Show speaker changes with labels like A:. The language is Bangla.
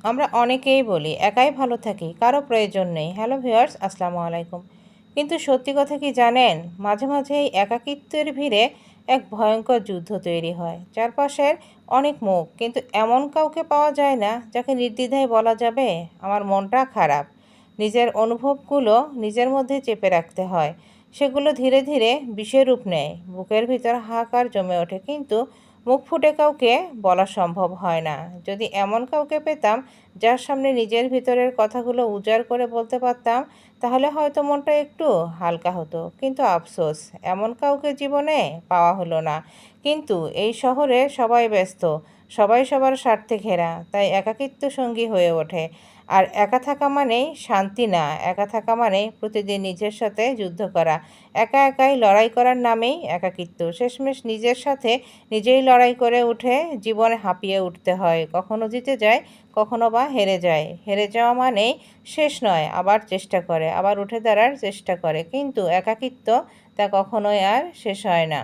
A: আমরা অনেকেই বলি একাই ভালো থাকি, কারো প্রয়োজন নেই। হ্যালো ভিউয়ার্স, আসসালামু আলাইকুম। কিন্তু সত্যি কথা কি জানেন, মাঝে মাঝে এই একাকিত্বের ভিড়ে এক ভয়ঙ্কর যুদ্ধ তৈরি হয়। চারপাশের অনেক মুখ, কিন্তু এমন কাউকে পাওয়া যায় না যাকে নির্দ্বিধায় বলা যাবে আমার মনটা খারাপ। নিজের অনুভবগুলো নিজের মধ্যে চেপে রাখতে হয়। সেগুলো ধীরে ধীরে বিষের রূপ নেয়, বুকের ভিতর হাহাকার জমে ওঠে, কিন্তু মুখ ফুটে কাউকে বলা সম্ভব হয় না। যদি এমন কাউকে পেতাম যার সামনে নিজের ভিতরের কথাগুলো উজাড় করে বলতে পারতাম, তাহলে হয়তো মনটা একটু হালকা হতো। কিন্তু আফসোস, এমন কাউকে জীবনে পাওয়া হলো না। কিন্তু এই শহরে সবাই ব্যস্ত, সবাই সবার স্বার্থে ঘেরা, তাই একাকিত্ব সঙ্গী হয়ে ওঠে। আর একা থাকা মানেই শান্তি না, একা থাকা মানেই প্রতিদিন নিজের সাথে যুদ্ধ করা। একা একাই লড়াই করার নামেই একাকিত্ব। শেষমেশ নিজের সাথে নিজেই লড়াই করে উঠে জীবনে হাঁপিয়ে উঠতে হয়। কখনো জিতে যায়, কখনো বা হেরে যায়। হেরে যাওয়া মানেই শেষ নয়, আবার চেষ্টা করে, আবার উঠে দাঁড়ার চেষ্টা করে। কিন্তু একাকিত্ব তা কখনোই আর শেষ হয় না।